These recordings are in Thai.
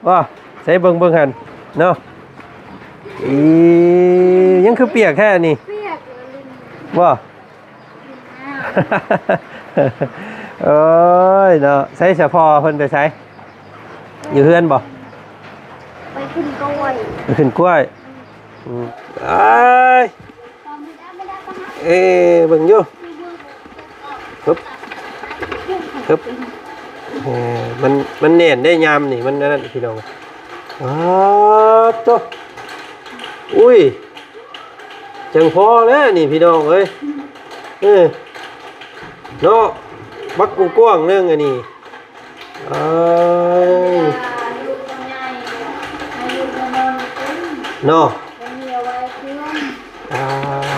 ว่าใส่เบิ่งหันเนาะอียังคือเปียกแค่นี้เปียกเลย ว่าเอ้ยเนาะใส่เฉพาะเพิ่นไปใช้อยู่เฮือนบ่ไปขึ้นกล้วย ไปขึ้นกล้วยไอ้เบิ่งอยู่ปึ๊บปึ๊บมันเน่นได้ยามนี่มันนั่นพี่น้องตัวอุ้ยจังพอแล้วนี่พี่น้องเอ้ยเนาะบักกูกว้างเรื่องอันนี้เนาะ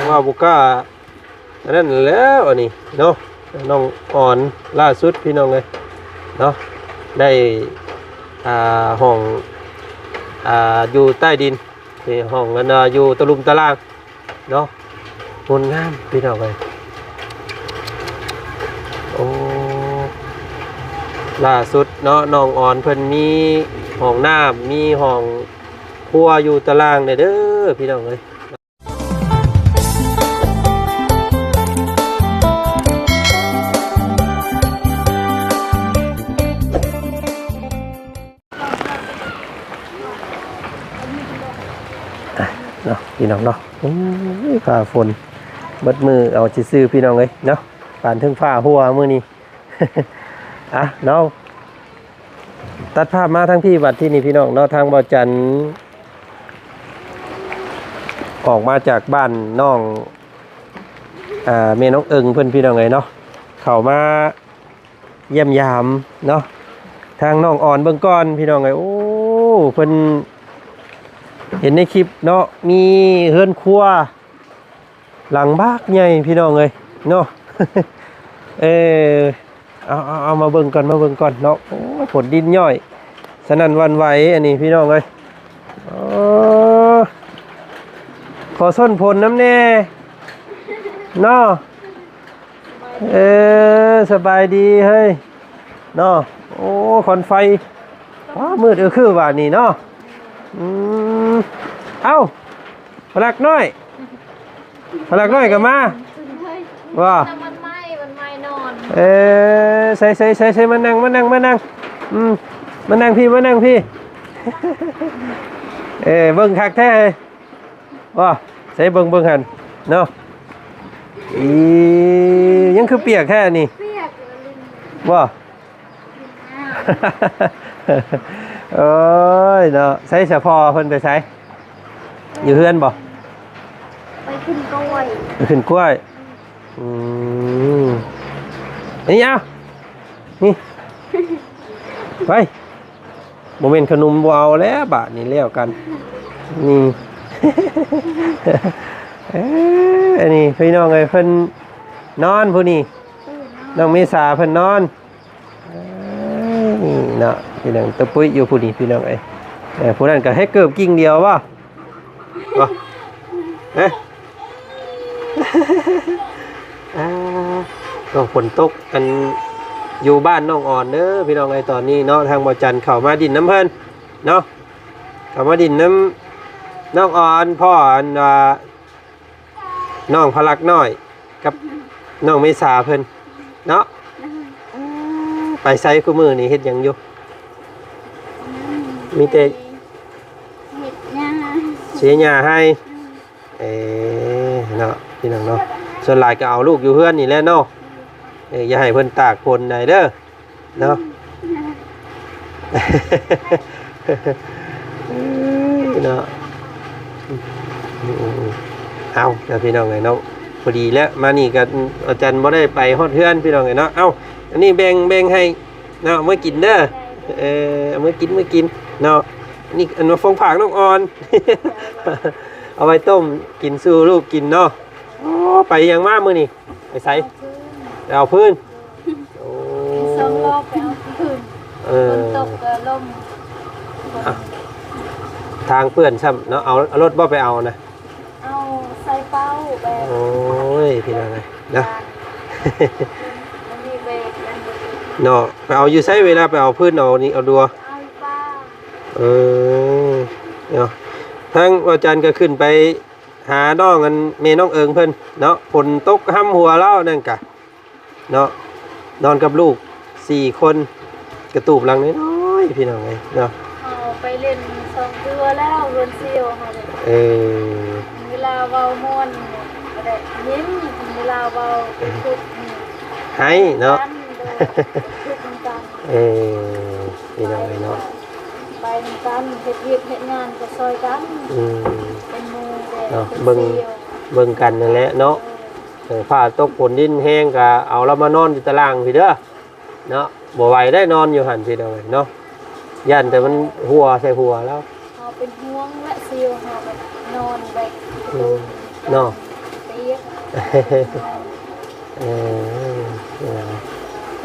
ว่าบุก้าอันนั้นแล้วอันนี้เนาะน้องอ่อนล่าสุดพี่น้องเลยเนาะได้ห้องอยู่ใต้ดินที่ห้องนั้นอยู่ตะลุมตะล่างเนาะงดงามพี่น้องเลยโอ้ล่าสุดเนาะน้องอ่อนเพิ่นมีห้องน้ำมีห้องครัวอยู่ตารางเด้อพี่น้องเลยเนาะพี่น้องเนาะฟ้าฝนเบิดมือเอาจิซื้อพี่น้องเลยเนาะผ่านถึงฟ้าหัวมือนี้ เนาะตัดภาพมาทั้งพี่วัดที่นี่พี่น้องเนาะทางบ่อจันออกมาจากบ้านน้องเมน้องเอิงเพื่อนพี่น้องเลยเนาะเข้ามาเยี่ยมยามเนาะทางน้องอ่อนเบื้องก้อนพี่น้องเลยโอ้เพิ่นเห็นในคลิปเนาะมีเฮือนครัวหลังบ้านใหญ่พี่น้องเลยเนาะ เอามาเบิ่งก่อนเนาะโอ้ผลดินย่อยสนั่นวันไหวอันนี้พี่น้องเลยขอส้นผลน้ำแน่เนาะสบายดีเฮ้ยเนาะโอ้ควันไฟมืดคือว่านี่เนาะเอ้าพลักน้อยกับมาว่ามันไหม้นอนใส่มานั่งมานั่งพี่เบิ่งคักแท้เลยว่าใส่เบิ่งหันเนาะยังคือเปียกแค่นี้เปียกเลยว่าเอ้ยเนาะใส่เฉพาะเพิ่นไปใช้อยู่เฮือนบ่ไปขึ้นกล้วยนี่เอานี่ไปโมเมนต์ขนมบ่เอาแล้วบะนี่เลี้ยวกันนี่อันนี้พี่น้องเอ้ยเพิ่นนอนผู้นี้น้องเมษาเพิ่นนอนนี่เนาะพี่น้องตะปุ้ยอยู่ผู้นี้พี่น้องเอ้ยผู้นั้นก็ให้เกิบกิ่งเดียวว่ะต้องฝนตกกันอยู่บ้านน้องอ่อนเด้อพี่น้องไอ้ตอนนี้เนาะทางบ่อจันเข้ามาดินน้ำเพิ่นเนาะเข้ามาดินน้ำน้องอ่อนพ่อน้องพลักน้อยกับน้องเมษาเพิ่นเนาะไปไซคู่มือนี่เฮ็ดหยังอยู่มีแต่เสียหญ้าให้เนาะพี่น้องเนาะส่วนหลายก็เอาลูกอยู่เฮือนนี่แหละเนาะอย่าให้เพิ่นตากฝนได้เด้อเนาะเนาะเอาแต่พี่น้องไงเนาะพอดีแล้วมานี่ก็อาจารย์บ่ได้ไปฮอดเฮือนพี่น้องไงเนาะเอาอันนี้แบ่งให้เนาะมื้อกินเด้อมื้อกินเนาะนี่อันมาฟงผากน้องอ่อน เอาไว้ต้มกินสู่ลูกกินเนาะไปยังมากมื้อนี่ไปไสไปเอาพื้นโอ้สองรอบไปเอาพื้นฝนตกลมทางเพื่อนซ้ำเนาะเอารถบ่ไปเอานะเอาใส่เป้าแบกโอ้ยพี่น้องเลยนะมันมีเบรกเนาะไปเอาอยู่ไสเวลาไปเอาพื้นเอานี่เอาดัวเอาป้า เออเนาะทางอาจารย์ก็ขึ้นไปหาน้องกันแม่น้องเอิงเพิ่นเนาะฝนตกห้ำหัวเล่านั่นกะเนาะนอนกับลูก4คนกระตูบหลังน้อยๆพี่น้องไงเนาะเอาไปเล่น2ตัวแล้วเรือนเซียวเฮาเลย เออ เวลาเว้าม่วนก็ได้ยิ้มเวลาเว้าเป็นทุกข์นี่ ให้เนาะ ทุกข์กัน เออพี่น้องไงเนาะ ไปกันเฮ็ดเวียกเฮ็ดงานก็ซอยกัน อืม เป็นหมู่เด้ เนาะ เป็นเซียว เบิ่งกันนั่นแหละเนาะผ้าตกฝนดินแห้งก็เอาเรามานอนอยู่ตารางพี่เด้อเนาะบ่ไหวได้นอนอยู่หั่นพี่น้องเนาะย่านแต่มันหัวใส่หัวแล้ว เฮาเป็นห่วงและเซียวเฮาก็นอนได้ เนาะ เตียก เออ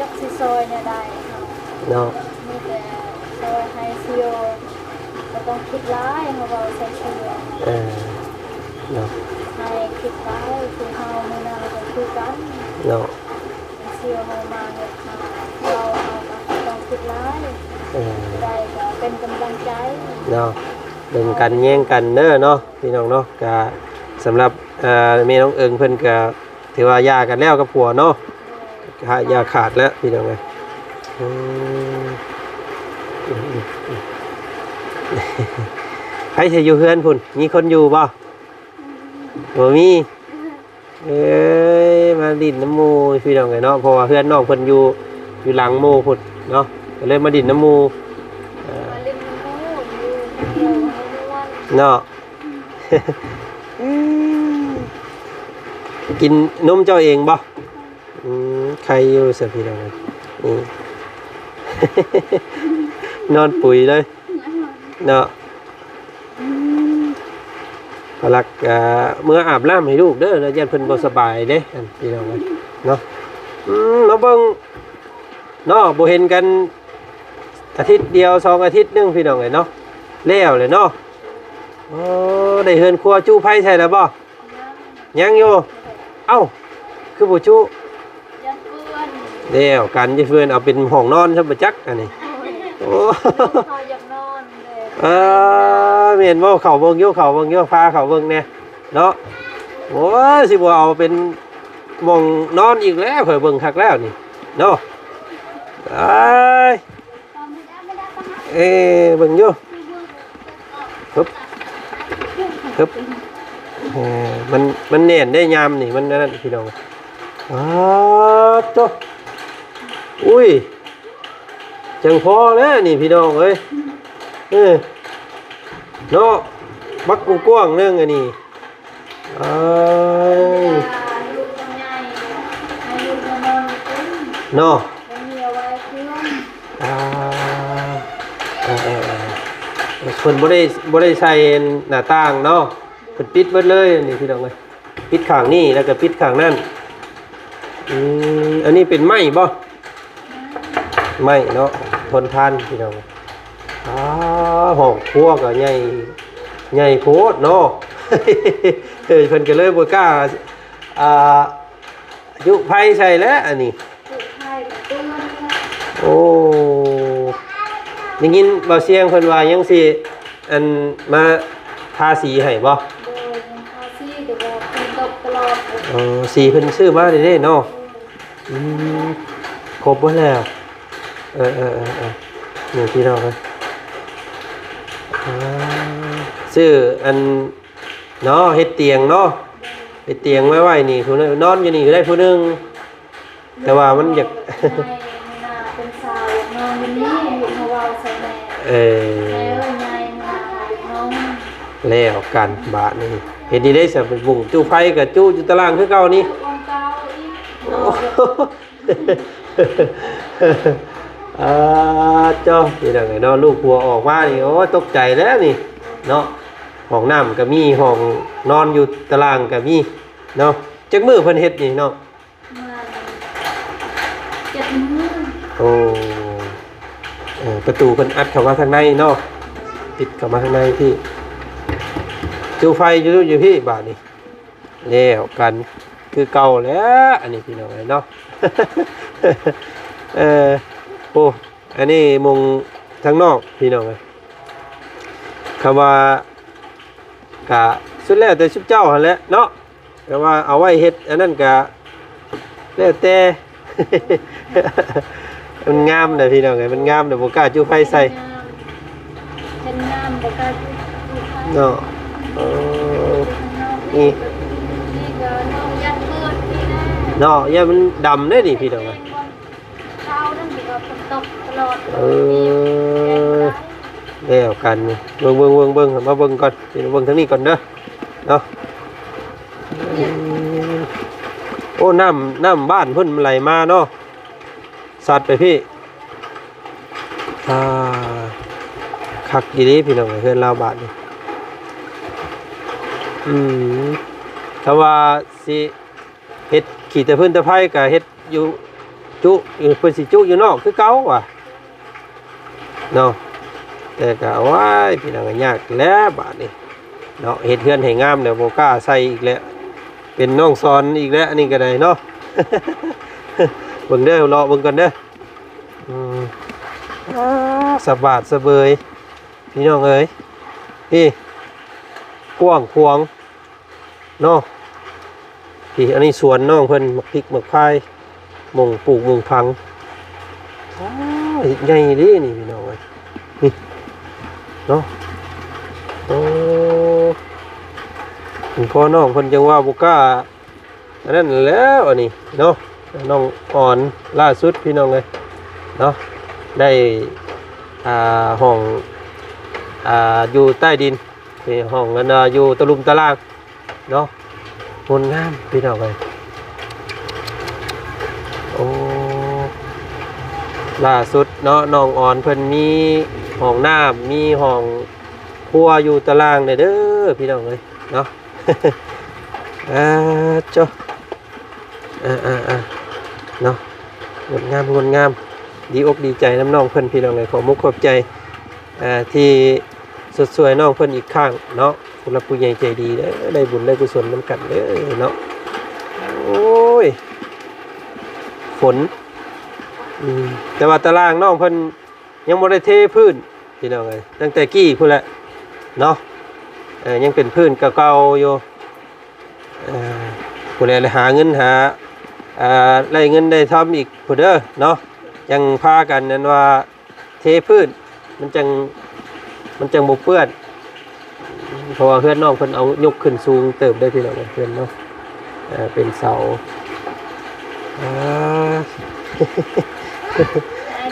จักสิซอยเนี่ยได้เฮา เนาะ มีแต่ซอยให้เซียวบ่ต้องคิดร้ายเฮาเว้าใส่เซียว เออเนาะ ให้คิดร้ายคือเฮามื้อนั้นก็คือกัน เนาะ เซียวเฮามาเฮ็ดมาเราก็ต้องคิดร้าย เออ ได้ก็เป็นกำลังใจ เนาะเบิ่งกันแย่งกันเด้อเนาะพี่น้องเนาะก็สำหรับแม่น้องเอิงเพิ่นก็ถือว่าหย่ากันแล้วกับผัวเนาะอย่าขาดแล้วพี่น้องเอ้ยอืมใครสิอยู่เฮือนพุ่นมีคนอยู่บ่บ่มีเอ้ยมาดินน้ำหมู่พี่น้องเอ้ยเนาะเพราะว่าเฮือนน้องเพิ่นอยู่หลังหมู่พุ่นเนาะก็เลยมาดินน้ำหมู่ มาเล่นน้ำมูกอยู่เดียวม่วน เนาะ กินนมเจ้าเองบ่ใครอยู่เสียพี่น้องนี่ นอนปุ๋ยเลยเนาะพลักเมื่ออาบน้ำให้ลูกเด้อแล้วยันเพิ่นบ่สบายเด้อันพี่น้องเนาะมาเบิ่งเนาะบ่เห็นกันอาทิตย์เดียว2อาทิตย์นึงพี่น้องเอ้ยเนาะแล้วเลยเนาะโอ้ได้เฮือนครัวจู้ไผใช่แล้วบ่ยังอยู่เอ้าคือบ่จู้ ยันเพื่อน เดี๋ยวกันจะเพื่อนเอาเป็นห้องนอนซะบ่จักอันนี้โอ้ เขาอยากนอนเลย เห็นว่าเขาเบิ่งอยู่เขาเบิ่งอยู่พาเขาเบิ่งแน่เนาะโอ้ยสิบ่เอาเป็นหม่องนอนอีกแล้วเพิ่นเบิ่งคักแล้วนี่เนาะไอ้เบิ่งอยู่ฮึบฮึบมันแน่นได้ยามนี่มันนั่นพี่น้องโตอุ้ยจังพอแล้วนี่พี่น้องเอ้ยเนาะบักกว้างๆนึงอันนี้ลูกใหญ่ให้ลูกนอนเต็ม เนาะ แล้วมีเอาไว้เพื่อนเพิ่นบ่ได้ใส่หน้าต่างเนาะเพิ่นปิดเบิดเลยนี่พี่น้องเอ้ยปิดข้างนี้แล้วก็ปิดข้างนั้นอันนี้เป็นไม้บ่ไม้เนาะทนทานพี่น้องห้องครัวก็ใหญ่โพดเนาะ เพิ่นก็เลยบ่กล้ายุไผใส่แล้วอันนี้ ลูกไทยเพื่อน โอ้ได้ยินเบาเสียงเพิ่นว่ายังสิอันมาทาสีให้บ่ โดยยังพาซี่เดี๋ยวบอกคนตกตลอด สีเพิ่นซื้อมาได้เนาะครบหมดแล้วนี่พี่น้องเอ้ยซื้ออันเนาะเฮ็ดเตียงเนาะเฮ็ดเตียงไว้นี่ผู้นึงนอนอยู่นี่ก็ได้ผู้นึงแต่ว่ามันอยาก ในนาเป็นสาวนอนวันนี้อยู่มาว่าใส่แม่แม่เอ้ยนายนาน้อง แล้วกันบาทนี่เห็นดีได้สิเป็นบุ่งจู้ไฟกับจู้อยู่ตารางคือเก่านี่ วงเก้าอีก เจ้านี่ดังไงเนาะลูกหัวออกมานี่โอ้ตกใจแล้วนี่เนาะห้องน้ำก็มีห้องนอนอยู่ตารางก็มีเนาะจักมือเพิ่นเฮ็ดนี่เนาะ มา7 มื้อ โอ้ประตูเพิ่นอัดเข้ามาทางในเนาะปิดเข้ามาทางในพี่จูไฟอยู่พี่บาทนี่แล้วกันคือเก่าแล้วอันนี้พี่น้องเนาะ โอ้อันนี้มุงทางนอกพี่น้อง ำว่ากะสุดแล้วแต่ชุบเจ้าหั่นแหละเนาะแต่ว่าเอาไว้เฮ็ดอันนั้นกะแล้วแต่ มันงามเลยพี่น้องไงมันงามเดี๋ยวบ่กล้าจุไฟใส่ เป็นงามบ่กล้าจุไฟ เนาะนี่ นี่ก็น้องยัดมืดนี่นะ เนาะอย่ามันดำเด้อนี่พี่น้องไง เช้านั่นสิก็ฝนตกตลอด แล้วกันนี่เบิ่งมาเบิ่งก่อนพี่น้องเบิ่งทางนี้ก่อนเด้อเนาะโอ้น้ำบ้านเพิ่นไหลมาเนาะสัตว์ไปพี่คักดีเด้พี่น้องเพื่อนลาวบาทนี่ถ้าว่าสิเฮ็ดขี่แต่เพิ่นตะไผก็เฮ็ดอยู่จุอยู่เพิ่นสิจุอยู่นอกคือเก่าว่ะเนาะแต่ก็ว้ายพี่น้องก็ยากแล้วบาดนี้เนาะเฮ็ดเฮือนให้งามแล้วบ่กล้าใส่อีกแล้วเป็นน้องสอนอีกแล้วอันนี้ก็ได้เนาะ เบิ่งเด้อรอเบิ่งก่อนเด้อสบาดสะเบยพี่น้องเอ้ยพี่กว้างขวางเนาะพี่อันนี้สวนน้องเพิ่นมักพริกมักพายมงปลูกมงพังใหญ่ดินี่พี่น้องเอ้ยนี่เนาะโอ้พ่อน้องเพิ่นจังว่าบ่กล้าอันนั้นแล้วอันนี้เนาะน้องอ่อนล่าสุดพี่น้องเลยเนาะได้ห้องอยู่ใต้ดินห้องนั้นอยู่ตะลุมตะลางเนาะงดงามพี่น้องเลยโอ้ล่าสุดเนาะน้องอ่อนเพิ่นมีห้องน้ำมีห้องครัวอยู่ตะลางเด้อพี่น้องเลยเนาะ จ้ะเนาะงดงามดีอกดีใจน้ำน้องเพิ่นพี่น้องเลยขอมุกขอบใจที่สดสวยน้องเพิ่นอีกครั้งเนาะผู้รับผู้ใหญ่ใจดีเด้อได้บุญได้กุศลนำกันเด้อเนาะโอ้ยฝนแต่ว่าตารางน้องเพิ่นยังบ่ได้เทพื้นพี่น้องเลยตั้งแต่กี้พุ่นแหละเนาะยังเป็นพื้นเก่าๆอยู่ผู้ใดหาเงินหาได้เงินได้ทำอีกผู้เด้อเนาะยังพากันนั้นว่าเทพื้นมันจังบ่เปื้อนเพราะว่าเพื่อนน้องเพิ่นเอายกขึ้นสูงเติบได้พี่น้องเพื่อนเนาะเป็นเสาไอ้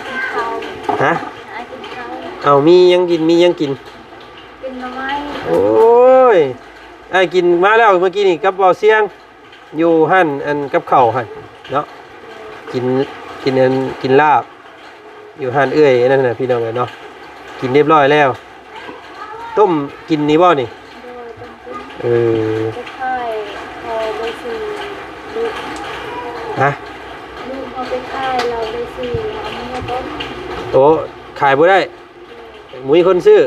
กินข้าวฮะไอ้กินข้าว เอามียังกินกินหน่อไม้โอ้ยไอ้กินมาแล้วเมื่อกี้นี่กับเบาเสียงอยู่หั่นอันกับข้าวหั่นเนาะกินลาบอยู่หั่นเอื้อยนั่นน่ะพี่น้องเนาะกินเรียบร้อยแล้วต้มกินนี่บ่นี่ไปค่ายพอไปซื้อลูกฮะลูกเอาไปค่ายเราไปซื้อเอามาต้มโอ้ขายบ่ได้มีคนซื้อ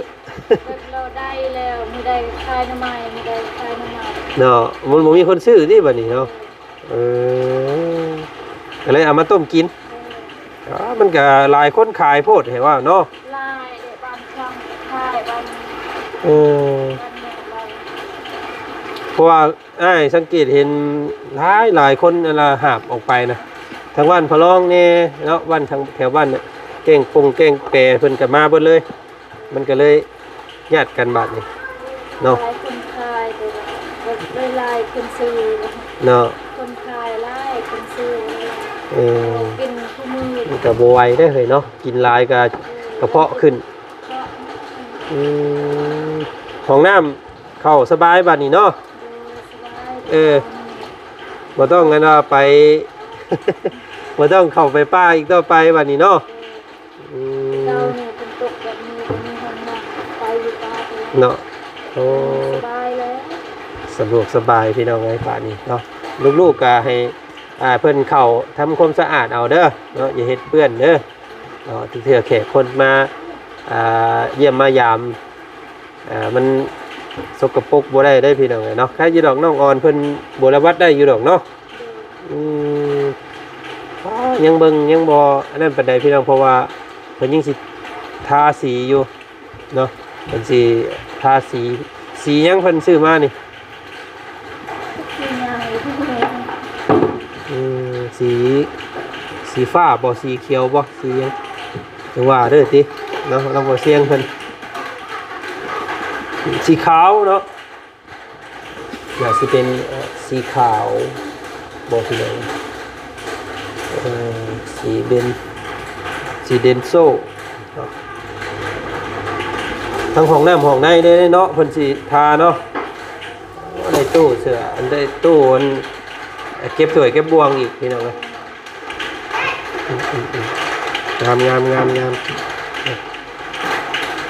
เราได้แล้วมีได้ค่ายน้ำไม้มีได้ค่ายน้ำไม้เนาะมันบ่มีคนซื้อที่บัดนี้เนาะก็เลยเอามาต้มกินมันก็หลายคนขายโพดเห็นว่าเนาะลายเดี๋ยวบางครั้งค่ายบางเพราะว่าสังเกตเห็นหลายคนหาบออกไปนะทางบ้านพะลองเนี่ยเนาะบ้านทางแถวบ้านเนี่ยเก่งปงเก่งแปรเพิ่นก็มาเบิดเลยมันก็เลยญาติกันบาดนี่เนาะคนขายแต่ลายคนซื้อเนาะคนขายลายคนซื้อกินคู่มือมันก็บ่ไหวได้เลยเนาะกินหลายก็กระเพาะขึ้นของน้ำเข้าสบายบาดนี้เนาะบ่ต้องงั้นว่าไป บ่ต้องเข้าไปป้าอีกต่อไปบาดนี้เนาะเราเนี่ยเป็นตกแบบนี้มีห้องน้ำไปอยู่ป้าเนาะโอ้สบายแล้วสะดวกสบายพี่น้องไอ้ป่านี้เนาะลูกๆก็ให้เพิ่นเข้าทำความสะอาดเอาเด้อเนาะอย่าเฮ็ดเปื้อนเด้อเนาะที่เถื่อแขกคนมาเยี่ยมมายามมันสกปรกบ่ได้พี่น้องเนาะแค่อยู่ดอกน้องอ่อนเพิ่นบ่ระวัดได้อยู่ดอกเนาะยังเบิ่งยังบ่อันนั้นปานใดพี่น้องเพราะว่าเพิ่นยังสิทาสีอยู่เนาะเพิ่นสิ ทาสียังเพิ่นซื้อมานี่ ที่ใหญ่ที่เล็ก สีฟ้าบ่สีเขียวบ่สีหยังจังว่าเด้อติเนาะเราบ่เสียงเพิ่นสีขาวเนาะอยากสิเป็นสีขาวบ่ที่ไหนสีเดนโซเนาะทั้งห้องน้ำห้องในได้เนาะเพิ่นสิทาเนาะในตู้เสื้ออันได้ตู้อันเก็บถ้วยเก็บบวงอีกพี่น้องเอ้ยงาม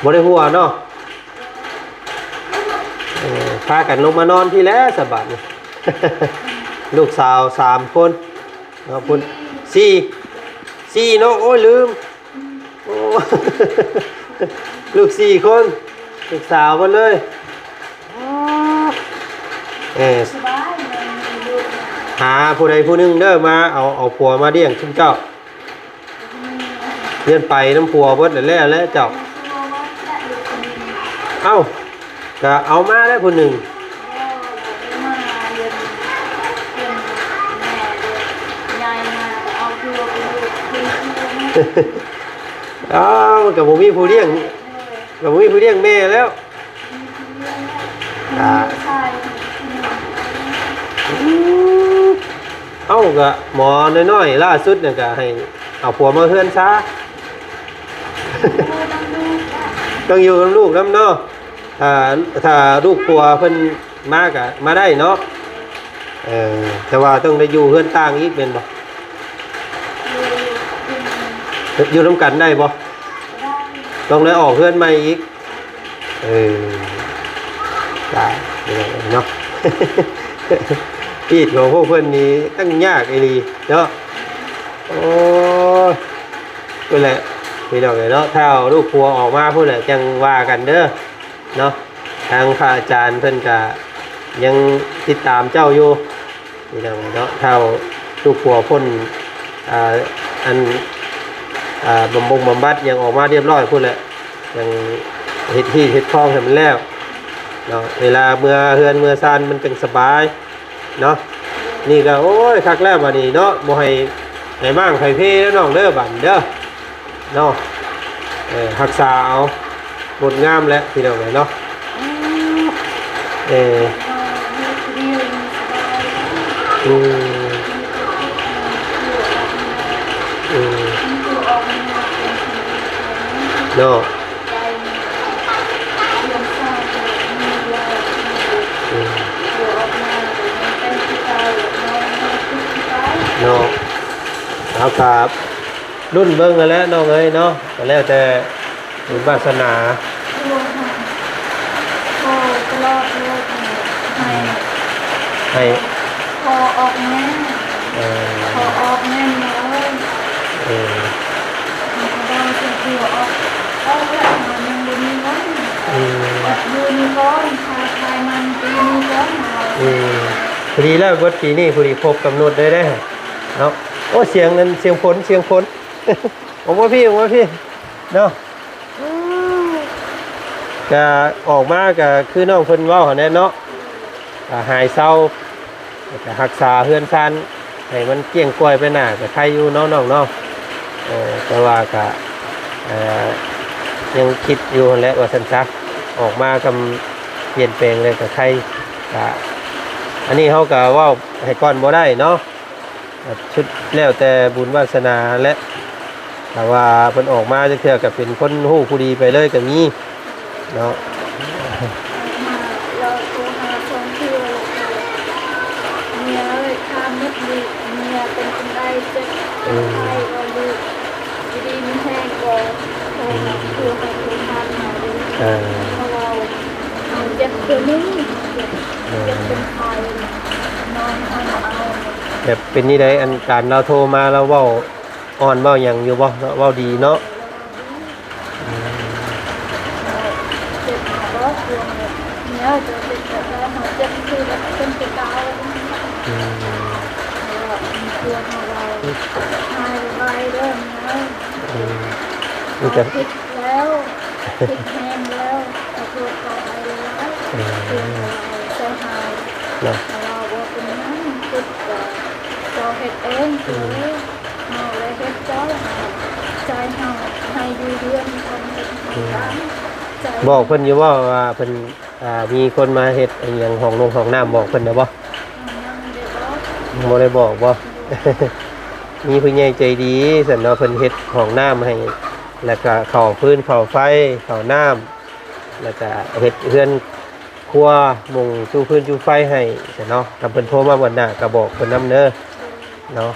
บ่ได้หัวเนาะพากันลงมานอนที่แล้วสบายนี่ ลูกสาว3คนเนาะพุ่น4เนาะโอ้ยลืมโอ้ ลูก4คนลูกสาวหมดเลยสบายเลยมีลูก หาผู้ใดผู้หนึงเด้อมาเอาผัวมาเลี้ยงชุมเจ้าเลื่อนไปน้ำผัวเบิดแล้วเจ้าเอ้าก็เอามาได้ผู้หนึ่งอ้าวกับผมมีผู้เลี้ยงแม่แล้วเอ้าก็หมอน้อยๆล่าสุดเนี่ยก็ให้เอาผัวมาเฮือนซะ ต้องอยู่กับลูกน้ำเนาะถ้าลูกผัวเพิ่นมาก็มาได้เนาะแต่ว่าต้องได้อยู่เฮือนต่างอีกเป็นบ่อยู่ร่วมกันได้บ่ต้องได้ออกเฮือนใหม่อีกได้เนาะ ปีดของพวกเพิ่นนี้ตั้งยากไอ้นี่เนาะโอ้ยนั่นแหละพี่น้องเนาะถ้าเอาลูกผัวออกมาพูดแหละจังว่ากันเด้อเนาะทางพระอาจารย์เพิ่นก็ยังติดตามเจ้าอยู่พี่น้องเนาะถ้าลูกผัวพ้นอันบำบัดยังออกมาเรียบร้อยพูดแหละยังเฮ็ดคลองให้มันแล้วเนาะเวลาเมื่อเฮือนเมื่อซานมันจังสบายเนาะนี่ก็โอ้ยคักแล้วบัดนี้เนาะบ่ให้มั่งให้เพแล้วน้องเด้อบัดเด้อเนาะรักษาเอาบทงามแล้วพี่น้องเนาะเนาะเนาะเอาครับรุ่นเบิ่งกันแล้วน้องเอ้ยเนาะก็แล้วแต่บุญวาสนาให้พอออกแน่พอออกแน่เลยได้สิ่งที่ออกแล้วมันยังดูมีก้อนดูมีก้อนชายมันดูมีก้อนพอดีแล้ววัดปีนี้พอดีครบกำหนดได้เนาะโอ้เสียงนั้นเสียงฝนผมว่าพี่เนาะก็ออกมาก็คือน้องเพิ่นเว้าหั่นแหละเนาะหายเศร้าก็รักษาเฮือนซ่านให้มันเกลี้ยงกล้วยไปหน้าก็ใครอยู่น้องๆเนาะแต่ว่าก็ยังคิดอยู่หั่นแหละว่าซั่นซะออกมากำเปลี่ยนแปลงเลยก็ใครก็อันนี้เฮาก็เว้าให้ก่อนบ่ได้เนาะชุดแล้วแต่บุญวาสนาและแต่ว่าเพิ่นออกมาจักเทื่อก็เป็นคนฮู้ผู้ดีไปเลยก็มีเนาะเราตัวหาคนที่เมียเลยข้ามนิดนึงเมียเป็นคนได้เจ็บไข้เราดูดีมีแห้งก่อนคือให้ทุกท่านมาดูเพราะเราเจ็บคือมึงเจ็บเป็นไข้นอนเอาแบบเป็นนี่ได้อันการเราโทรมาเราเว้าอ่อนเว้าหยังอยู่บ่เว้าดีเนาะเจ็บก็กลัวเนี่ยจะเป็นแบบเราเจ็บคือแบบเป็นกระเกาตัวเราหายไปเริ่มแล้วผิดแล้วผิดแห้งแล้วตัวเขาไป ใช่หาย เนาะ เราว่าเป็นนั้นคือเราเฮ็ดเองคือเราเลยเฮ็ดเจ้าใจเราให้ดูเรื่องคนต่างใจ บอกเพิ่นอยู่ว่าเพิ่นมีคนมาเฮ็ดอหยังห้องน้ำบอกเพิ่นนะบ่บ่ได้บอกบ่ มีผู้ใหญ่ใจดีสันเนาะเพิ่นเฮ็ดห้องน้ำให้แล้วก็เข้าพื้นเข้าไฟเข้าน้ำแล้วก็เฮ็ดเฮือนครัวมุงจูพื้นจูไฟให้สันเนาะถ้าเพิ่นโทรมาวันหน้าก็บอกเพิ่นนำเด้อเนาะ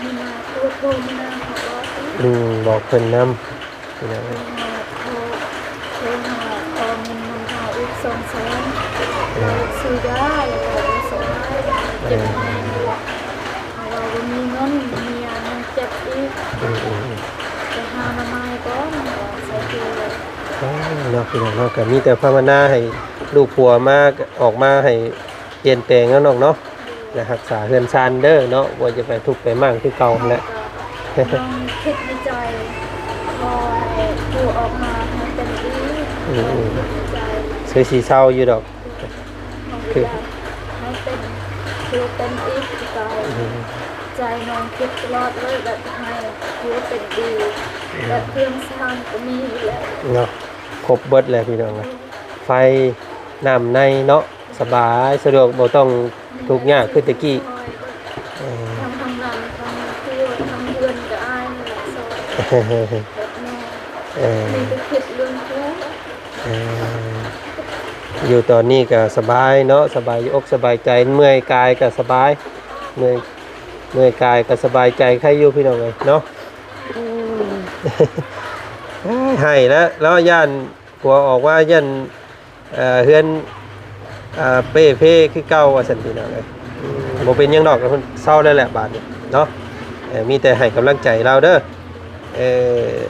มีนาตัวโตมีนาเขาบอก บอกเพิ่นนำนี่นะ โทรหาตอนมันหาอีก2 แสนซื้อได้เราส่งให้เจ็บแน่เลยเรามีเงินมีเงินเจ็บอีกไปหามาใหม่ก่อนใส่ตัว เนาะพี่น้องเนาะก็มีแต่ภาวนาให้ลูกผัวมาออกมาให้เปลี่ยนแปลงแล้วน้องเนาะและรักษาเฮือนซานเด้อเนาะว่าจะไปทุกข์ไปมั่งที่เก่าแหละ ต้องคิดในใจพอผู้ออกมาให้เป็นดีใจ เคยสีเศร้าอยู่ดอก คือให้เป็นคือเป็นอีกใจน้องคิดตลอดเลยแบบให้คือเป็นดีแบบเครื่องสร้างก็มีแล้ว เนาะครบเบิดเลยพี่น้องนะไฟน้ำในเนาะสบายสะดวกบ่ต้องทุกข์ยากคือตะกี้ ทำงานทำคือทำเดือนก็อายนี่แหละสอนแบบแม่มีแต่คิดเรื่องทุกข์ อยู่ตอนนี้ก็สบายเนาะสบายอกสบายใจเมื่อยกายก็สบายเมื่อยกายก็สบายใจใครอยู่พี่น้องเลยเนาะ ให้แล้วย่านผัวออกว่าย่านเฮือนเป้เพ่คือเก่าว่าสันพี่น้องเลยบ่เป็นหยังดอกเพิ่นเศร้าได้แหละบาดนี้เนาะมีแต่ให้กำลังใจเราเด้อ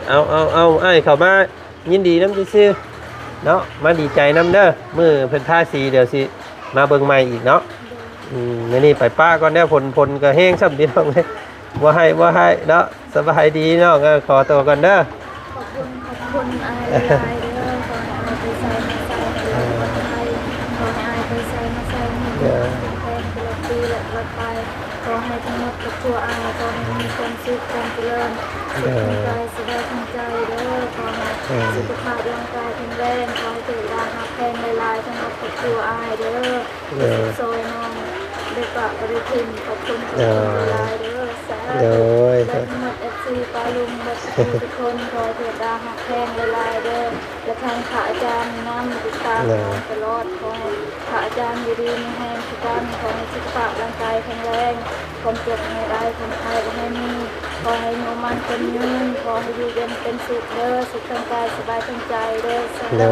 เอาอ้ายเข้ามายินดีนำซื่อๆเนาะมาดีใจนำเด้อมื้อเพิ่นทาสีเดี๋ยวสิมาเบิ่งใหม่อีกเนาะมื้อนี้ไปป้าก่อนเด้อฝนก็แห้งซ้ำพี่น้องเลยบ่ให้เนาะสบายดีเนาะก็ขอตัวก่อนเด้อ ขอบคุณอายเด้อขอให้อายไปใส่มาใส่ขอให้อายไปใส่มาใส่มีแฟนตลอดปีและตลอดไปขอให้ทั้งหมดกับตัวอายขอให้มีความสุขความเจริญสุขกายสบายทางใจเด้อขอให้สุขภาพร่างกายแข็งแรงขอให้เกิดราหักแพงหลายๆทั้งหมดกับตัวอายเด้อโซยน้องได้ปะบริทินขอบคุณหลายๆเด้อสาธุและทั้งหมด FC ปาลุงและทุกคนขอเถิดราหักแพงหลายๆเด้อและทางพระอาจารย์นำติดตามตลอดขอให้พระอาจารย์อยู่ดีมีแรงทุกท่านขอให้สุขภาพร่างกายแข็งแรงความเจ็บไม่ได้ความไข้ก็ไม่มีขอให้โนมันเป็นยืนขอให้อยู่เย็นเป็นสุขเด้อสุขทางกายสบายทางใจเด้อสาธุ โด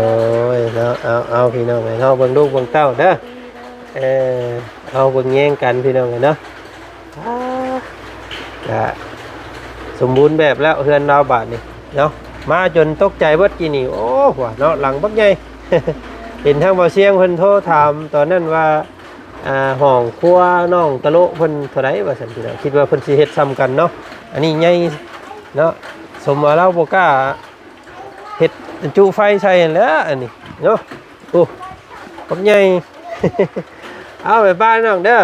ยเนาะเอาพี่น้องไงเนาะเบิ่งลูกเบิ่งเต้าเด้อเอาเบิ่งแย่งกันพี่น้องไงเนาะสมบูรณ์แบบแล้วเฮือนเราบาทนี่เนาะมาจนตกใจเบิดกี่นี่โอ้หัวเนาะหลังบักใหญ่ เห็นทางเบาเสียงเพิ่นโทรถามตอนนั้นว่าห้องครัวน้องตะโลเพิ่นเท่าไหร่ว่าซั่นพี่น้องคิดว่าเพิ่นสิเฮ็ดซ้ำกันเนาะอันนี้ใหญ่เนาะสมว่าเราบ่กล้าเฮ็ดจุไฟใส่แหล้วอันนี้เนาะโอ้บักใหญ่ เอาไปบ้านน้องเด้อ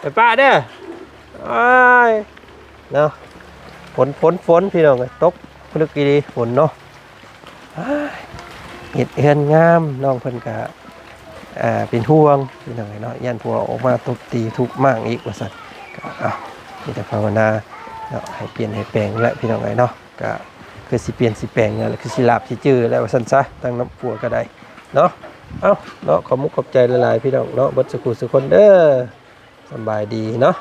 ไปป้าเด้ออ้ายเนาะฝนพี่น้องตกพลึกดีฝนเนาะเฮ็ดเฮือนงามน้องเพิ่นก็เป็นห่วงพี่น้องเนาะยันผัวออกมาตบตีทุกข์มากอีกว่าซั่นก็มีแต่ภาวนาเนาะให้เปลี่ยนให้แปลงและพี่น้องเนาะก็คือสิเปลี่ยนสิแปลงแล้วคือสิลาบสิจื้อแล้วว่าซั่นซะตั้งน้ำผัวก็ได้เนาะเนาะขอมุกขอบใจหลายๆพี่น้องเนาะเบิดสุขสุขคนเด้อสบายดีเนาะ